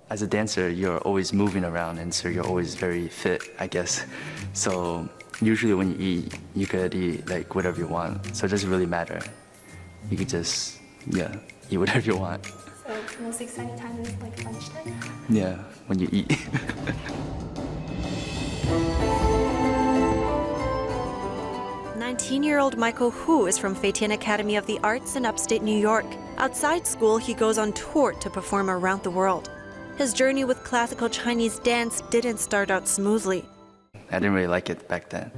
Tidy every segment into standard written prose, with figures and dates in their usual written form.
As a dancer, you're always moving around, and so you're always very fit, I guess. So usually when you eat, you could eat like whatever you want. So it doesn't really matter. You could just, eat whatever you want. So most exciting time is like lunchtime? Yeah, when you eat. 19-year-old Michael Hu is from 𝐂𝐴𝐺 Academy of the Arts in upstate New York. Outside school, he goes on tour to perform around the world. His journey with classical Chinese dance didn't start out smoothly. I didn't really like it back then.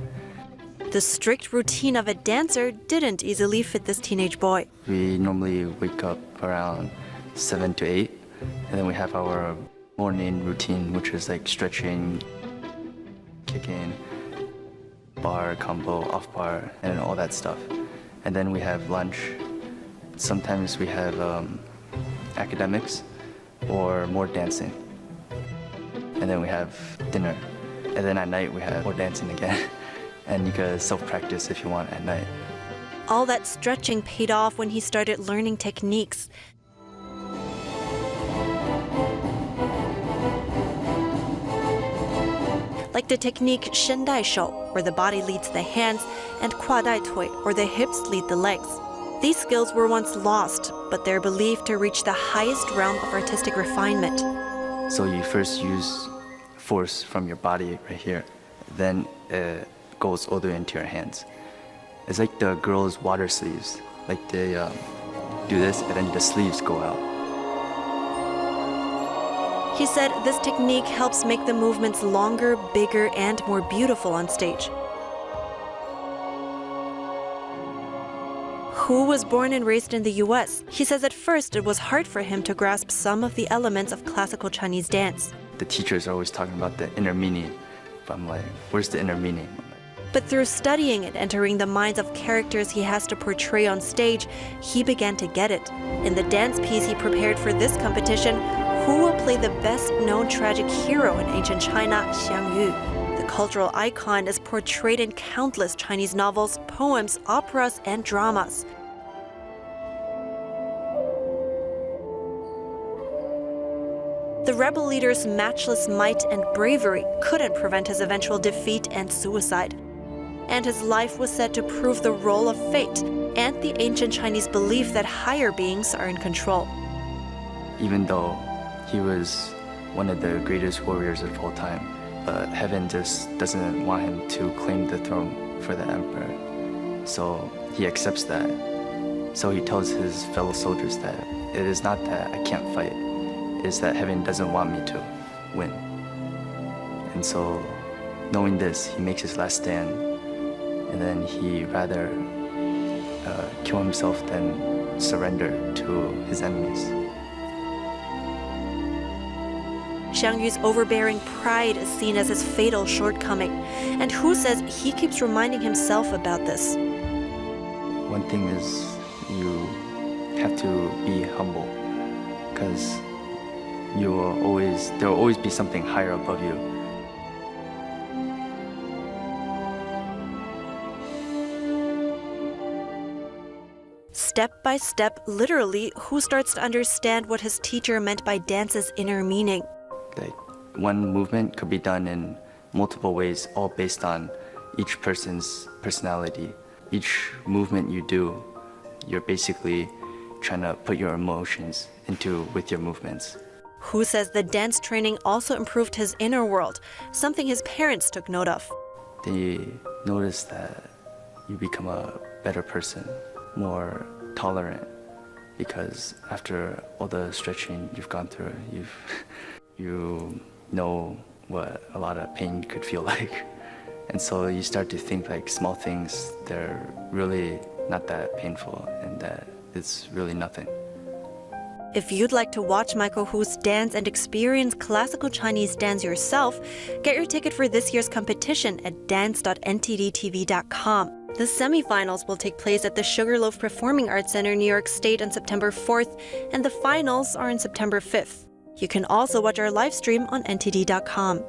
The strict routine of a dancer didn't easily fit this teenage boy. We normally wake up around 7 to 8, and then we have our morning routine, which is like stretching, kicking, bar, combo, off bar, and all that stuff. And then we have lunch. Sometimes we have academics or more dancing. And then we have dinner. And then at night we have more dancing again. And you can self-practice if you want at night. All that stretching paid off when he started learning techniques. Like the technique Shen Yun, where the body leads the hands, and 𝐂𝐴𝐧𝐿𝐴, where the hips lead the legs. These skills were once lost, but they're believed to reach the highest realm of artistic refinement. So you first use force from your body right here, then it goes all the way into your hands. It's like the girls' water sleeves. Like they do this, and then the sleeves go out. He said this technique helps make the movements longer, bigger, and more beautiful on stage. Hu was born and raised in the US. He says at first it was hard for him to grasp some of the elements of classical Chinese dance. The teachers are always talking about the inner meaning, but I'm like, where's the inner meaning? But through studying it, entering the minds of characters he has to portray on stage, he began to get it. In the dance piece he prepared for this competition, Hu will play the best-known tragic hero in ancient China, xiangyu. The cultural icon is portrayed in countless Chinese novels, poems, operas, and dramas. The rebel leader's matchless might and bravery couldn't prevent his eventual defeat and suicide. And his life was said to prove the role of fate and the ancient Chinese belief that higher beings are in control. Even though he was one of the greatest warriors of all time, but heaven just doesn't want him to claim the throne for the emperor. So he accepts that. So he tells his fellow soldiers that it is not that I can't fight, it is that heaven doesn't want me to win. And so, knowing this, he makes his last stand, and then he rather kill himself than surrender to his enemies. Xiangyu's overbearing pride is seen as his fatal shortcoming, and Hu says he keeps reminding himself about this. One thing is you have to be humble, because there will always be something higher above you. Step by step, literally, Hu starts to understand what his teacher meant by dance's inner meaning. Like, one movement could be done in multiple ways, all based on each person's personality. Each movement you do, you're basically trying to put your emotions with your movements. Hu says the dance training also improved his inner world, something his parents took note of. They notice that you become a better person, more tolerant, because after all the stretching you've gone through, you know what a lot of pain could feel like. And so you start to think like small things, they're really not that painful, and that it's really nothing. If you'd like to watch Michael Hu's dance and experience classical Chinese dance yourself, get your ticket for this year's competition at dance.ntdtv.com. The semifinals will take place at the Sugarloaf Performing Arts Center, New York State on September 4th, and the finals are on September 5th. You can also watch our live stream on ntd.com.